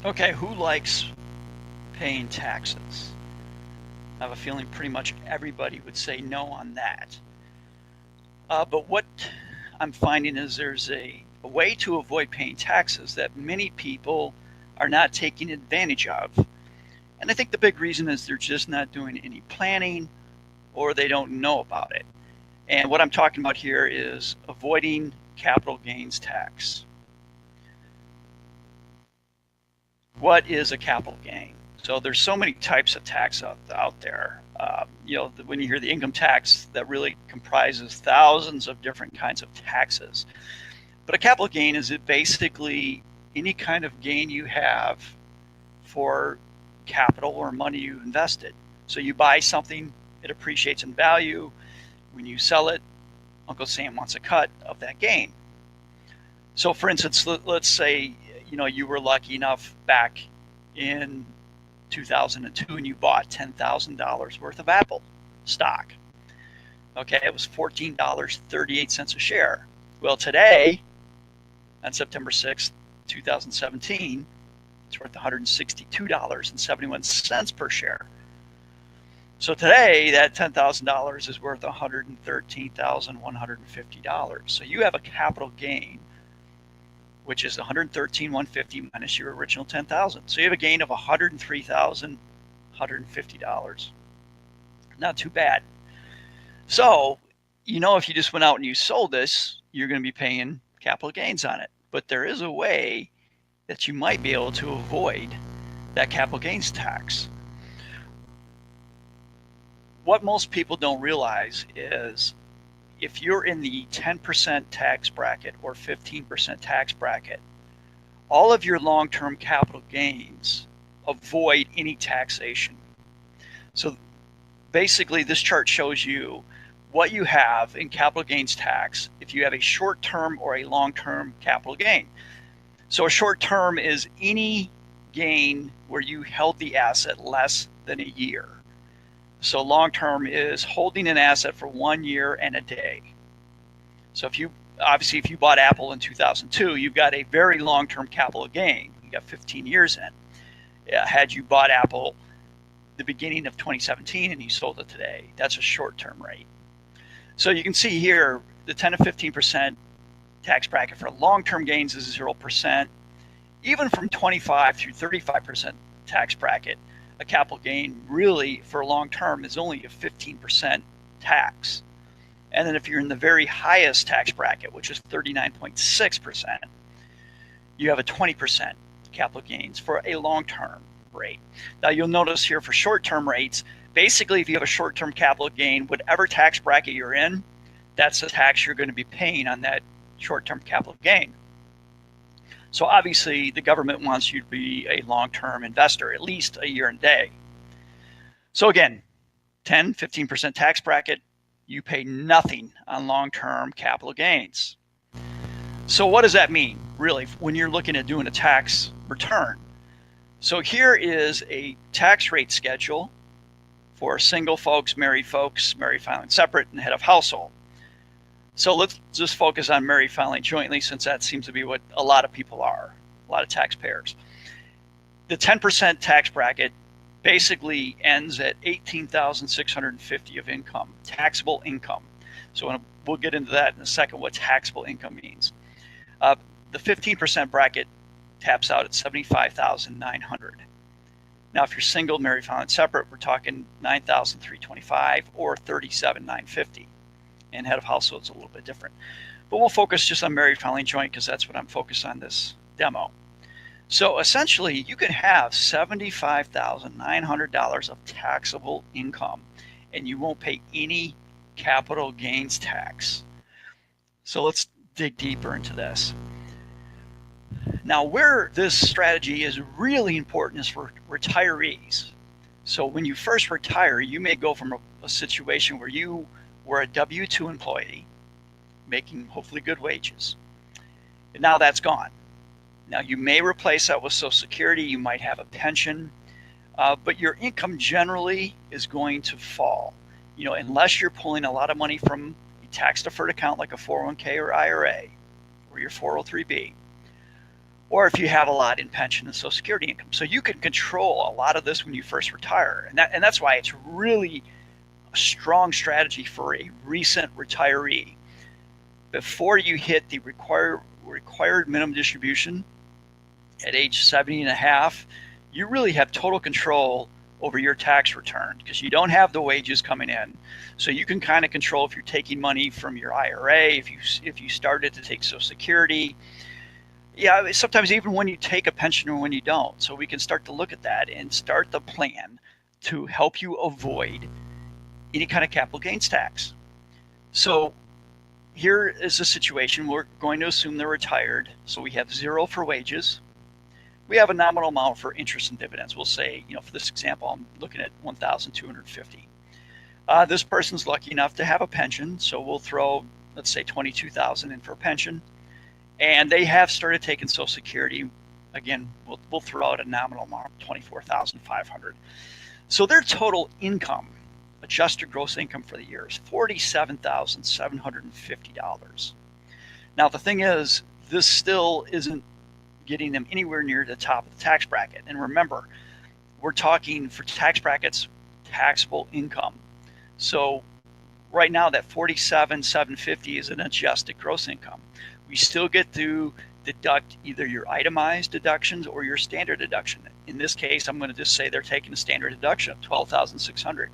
Okay, who likes paying taxes? I have a feeling pretty much everybody would say no on that. But what I'm finding is there's a way to avoid paying taxes that many people are not taking advantage of. And I think the big reason is they're just not doing any planning or they don't know about it. And what I'm talking about here is avoiding capital gains tax. What is a capital gain? So there's so many types of tax out there. When you hear the income tax, that really comprises thousands of different kinds of taxes. But a capital gain is basically any kind of gain you have for capital or money you invested. So you buy something, it appreciates in value. When you sell it, Uncle Sam wants a cut of that gain. So, for instance, let's say you were lucky enough back in 2002 and you bought $10,000 worth of Apple stock. Okay, it was $14.38 a share. Well, today, on September 6th, 2017, it's worth $162.71 per share. So today, that $10,000 is worth $113,150. So you have a capital gain, which is $113,150 minus your original $10,000. So you have a gain of $103,150. Not too bad. So, if you just went out and you sold this, you're going to be paying capital gains on it. But there is a way that you might be able to avoid that capital gains tax. What most people don't realize is if you're in the 10% tax bracket or 15% tax bracket, all of your long-term capital gains avoid any taxation. So basically, this chart shows you what you have in capital gains tax if you have a short-term or a long-term capital gain. So a short-term is any gain where you held the asset less than a year. So long-term is holding an asset for 1 year and a day. So if you bought Apple in 2002, you've got a very long-term capital gain. You got 15 years in. Had you bought Apple the beginning of 2017 and you sold it today, that's a short-term rate. So you can see here the 10 to 15% tax bracket for long-term gains is 0%. Even from 25 through 35% tax bracket, a capital gain really for long term is only a 15% tax. And then if you're in the very highest tax bracket, which is 39.6%, you have a 20% capital gains for a long term rate. Now you'll notice here for short term rates, basically if you have a short term capital gain, whatever tax bracket you're in, that's the tax you're going to be paying on that short term capital gain. So obviously the government wants you to be a long-term investor, at least a year and a day. So again, 10, 15% tax bracket, you pay nothing on long-term capital gains. So what does that mean, really, when you're looking at doing a tax return? So here is a tax rate schedule for single folks, married filing separate, and head of household. So let's just focus on married filing jointly, since that seems to be what a lot of people are, a lot of taxpayers. The 10% tax bracket basically ends at $18,650 of income, taxable income. So we'll get into that in a second, what taxable income means. The 15% bracket taps out at $75,900. Now, if you're single, married, filing separate, we're talking $9,325 or $37,950. And head of household is a little bit different. But we'll focus just on married filing joint because that's what I'm focused on this demo. So essentially, you can have $75,900 of taxable income and you won't pay any capital gains tax. So let's dig deeper into this. Now, where this strategy is really important is for retirees. So when you first retire, you may go from a situation where you were a W-2 employee making hopefully good wages. And now that's gone. Now you may replace that with Social Security, you might have a pension, but your income generally is going to fall. Unless you're pulling a lot of money from a tax deferred account like a 401k or IRA or your 403b, or if you have a lot in pension and Social Security income. So you can control a lot of this when you first retire, and that's why it's really a strong strategy for a recent retiree. Before you hit the required minimum distribution at age 70 and a half, you really have total control over your tax return because you don't have the wages coming in. So you can kind of control if you're taking money from your IRA, if you started to take Social Security. Yeah, sometimes even when you take a pension or when you don't. So we can start to look at that and start the plan to help you avoid any kind of capital gains tax. So here is a situation. We're going to assume they're retired. So we have 0 for wages. We have a nominal amount for interest and dividends. We'll say, for this example, I'm looking at $1,250. This person's lucky enough to have a pension, so we'll throw, let's say, $22,000 in for a pension, and they have started taking Social Security. Again, we'll throw out a nominal amount of $24,500. So their total income, adjusted gross income for the year, is $47,750. Now the thing is, this still isn't getting them anywhere near the top of the tax bracket. And remember, we're talking for tax brackets, taxable income. So right now that $47,750 is an adjusted gross income. We still get to deduct either your itemized deductions or your standard deduction. In this case, I'm going to just say they're taking a standard deduction of $12,600.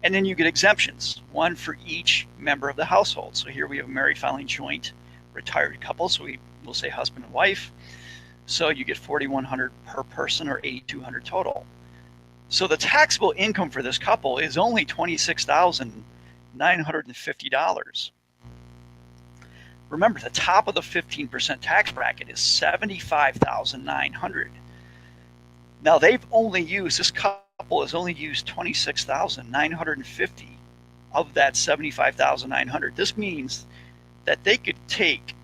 And then you get exemptions, one for each member of the household. So here we have a married filing joint retired couple, so we'll say husband and wife. So you get $4,100 per person, or $8,200 total. So the taxable income for this couple is only $26,950. Remember, the top of the 15% tax bracket is $75,900. Now this couple has only used $26,950 of that $75,900. This means that they could take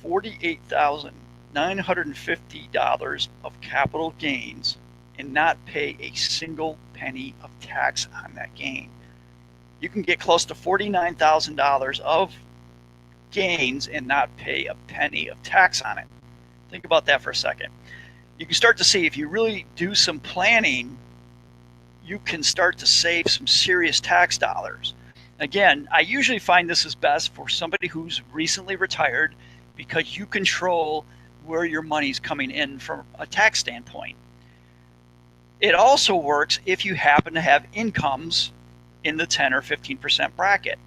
$48,950 of capital gains and not pay a single penny of tax on that gain. You can get close to $49,000 of gains and not pay a penny of tax on it. Think about that for a second. You can start to see, if you really do some planning, you can start to save some serious tax dollars. Again, I usually find this is best for somebody who's recently retired, because you control where your money's coming in from a tax standpoint. It also works if you happen to have incomes in the 10 or 15% bracket.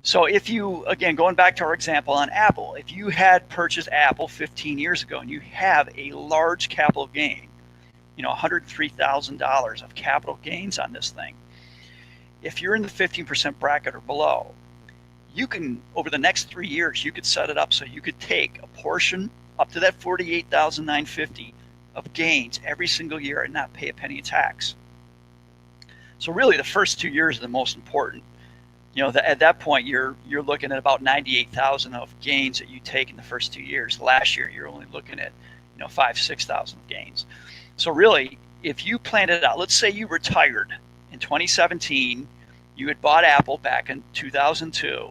So if you, again, going back to our example on Apple, if you had purchased Apple 15 years ago and you have a large capital gain, $103,000 of capital gains on this thing, if you're in the 15% bracket or below, you can, over the next 3 years, you could set it up so you could take a portion up to that $48,950 of gains every single year and not pay a penny of tax. So really, the first 2 years are the most important. At that point, you're looking at about $98,000 of gains that you take in the first 2 years. Last year, you're only looking at $5,000-6,000 of gains. So really, if you planned it out, let's say you retired in 2017, you had bought Apple back in 2002.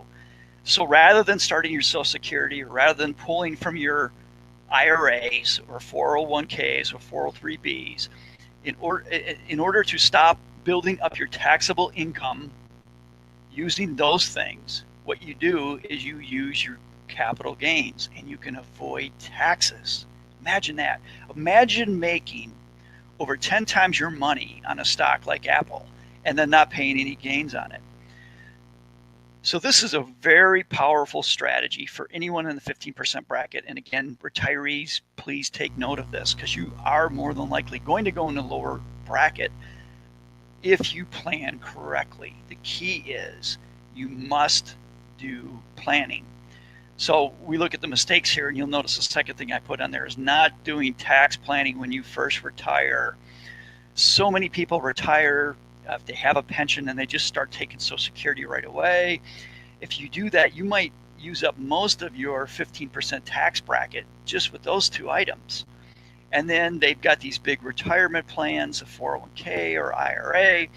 So rather than starting your Social Security, or rather than pulling from your IRAs or 401ks or 403bs, in order to stop building up your taxable income using those things, what you do is you use your capital gains and you can avoid taxes. Imagine that. Imagine making over 10 times your money on a stock like Apple and then not paying any gains on it. So this is a very powerful strategy for anyone in the 15% bracket. And again, retirees, please take note of this, because you are more than likely going to go in the lower bracket if you plan correctly. The key is you must do planning. So we look at the mistakes here, and you'll notice the second thing I put on there is not doing tax planning when you first retire. So many people retire if they have a pension and they just start taking Social Security right away. If you do that, you might use up most of your 15% tax bracket just with those two items. And then they've got these big retirement plans, a 401k or IRA,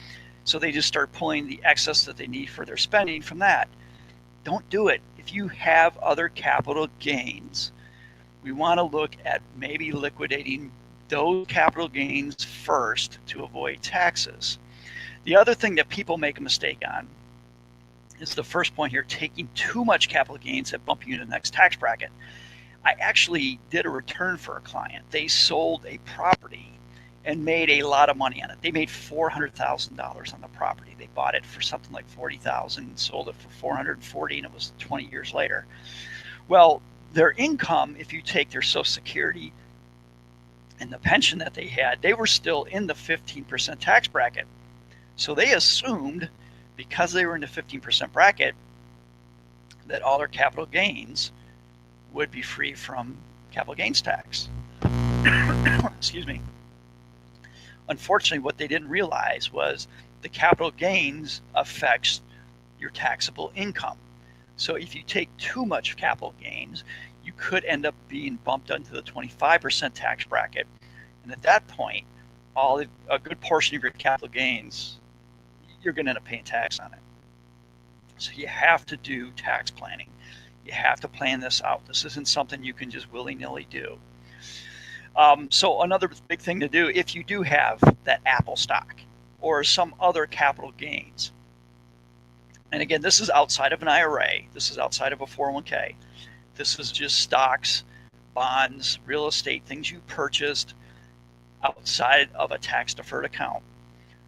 so they just start pulling the excess that they need for their spending from that. Don't do it. If you have other capital gains, we want to look at maybe liquidating those capital gains first to avoid taxes. The other thing that people make a mistake on is the first point here, taking too much capital gains that bump you into the next tax bracket. I actually did a return for a client. They sold a property and made a lot of money on it. They made $400,000 on the property. They bought it for something like $40,000 and sold it for $440,000, and it was 20 years later. Well, their income, if you take their Social Security and the pension that they had, they were still in the 15% tax bracket. So they assumed, because they were in the 15% bracket, that all their capital gains would be free from capital gains tax. Excuse me. Unfortunately, what they didn't realize was the capital gains affects your taxable income. So if you take too much capital gains, you could end up being bumped into the 25% tax bracket. And at that point, a good portion of your capital gains, you're going to end up paying tax on it. So you have to do tax planning. You have to plan this out. This isn't something you can just willy-nilly do. So another big thing to do, if you do have that Apple stock or some other capital gains, and again, this is outside of an IRA, this is outside of a 401k, this is just stocks, bonds, real estate, things you purchased outside of a tax-deferred account.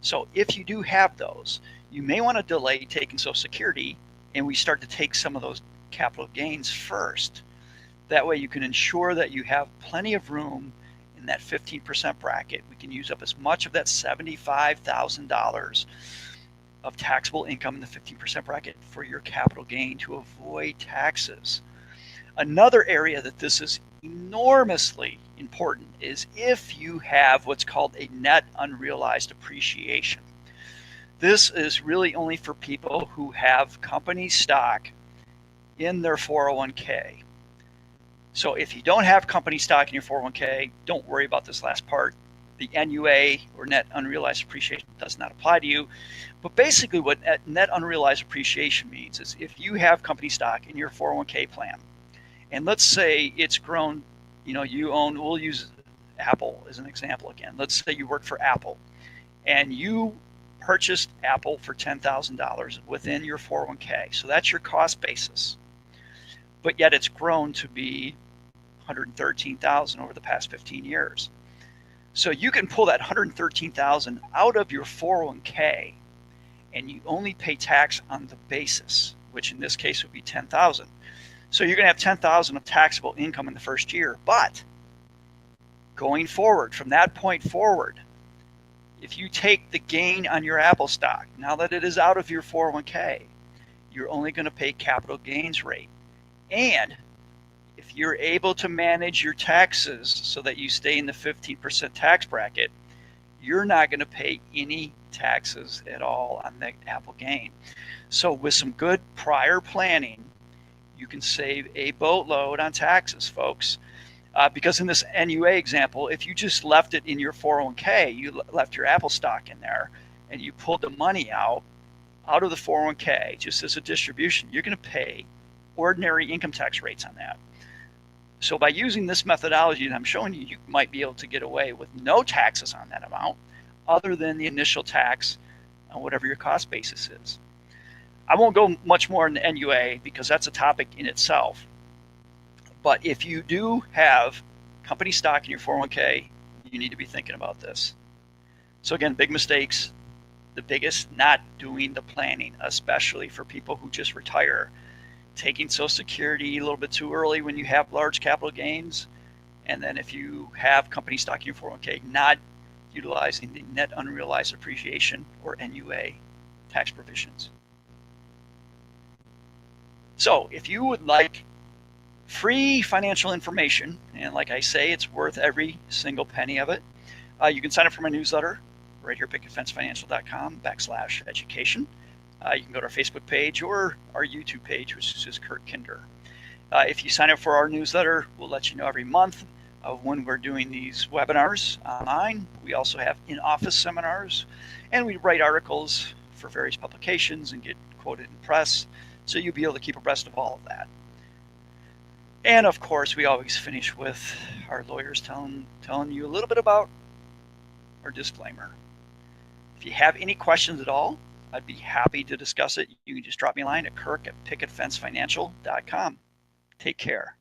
So if you do have those, you may want to delay taking Social Security, and we start to take some of those capital gains first. That way you can ensure that you have plenty of room in that 15% bracket. We can use up as much of that $75,000 of taxable income in the 15% bracket for your capital gain to avoid taxes. Another area that this is enormously important is if you have what's called a net unrealized appreciation. This is really only for people who have company stock in their 401k. So if you don't have company stock in your 401k, don't worry about this last part. The NUA, or net unrealized appreciation, does not apply to you. But basically what net unrealized appreciation means is if you have company stock in your 401k plan, and let's say it's grown, you own, we'll use Apple as an example again. Let's say you work for Apple and you purchased Apple for $10,000 within your 401k. So that's your cost basis. But yet it's grown to be $113,000 over the past 15 years. So you can pull that $113,000 out of your 401k and you only pay tax on the basis, which in this case would be $10,000. So you're going to have $10,000 of taxable income in the first year. But going forward, from that point forward, if you take the gain on your Apple stock, now that it is out of your 401k, you're only going to pay capital gains rate. And if you're able to manage your taxes so that you stay in the 15% tax bracket, you're not going to pay any taxes at all on the Apple gain. So with some good prior planning, you can save a boatload on taxes, folks. Because in this NUA example, if you just left it in your 401k, you left your Apple stock in there, and you pulled the money out of the 401k just as a distribution, you're going to pay ordinary income tax rates on that. So by using this methodology that I'm showing you, you might be able to get away with no taxes on that amount other than the initial tax on whatever your cost basis is. I won't go much more in the NUA because that's a topic in itself. But if you do have company stock in your 401k, you need to be thinking about this. So again, big mistakes. The biggest, not doing the planning, especially for people who just retire. Taking Social Security a little bit too early when you have large capital gains. And then if you have company stock in your 401k, not utilizing the net unrealized appreciation, or NUA, tax provisions. So if you would like free financial information, and like I say, it's worth every single penny of it, you can sign up for my newsletter right here, picketfencefinancial.com/education. You can go to our Facebook page or our YouTube page, which is Kirk Kinder. If you sign up for our newsletter, we'll let you know every month of when we're doing these webinars online. We also have in-office seminars, and we write articles for various publications and get quoted in press, so you'll be able to keep abreast of all of that. And of course, we always finish with our lawyers telling you a little bit about our disclaimer. If you have any questions at all, I'd be happy to discuss it. You can just drop me a line at kirk@picketfencefinancial.com. Take care.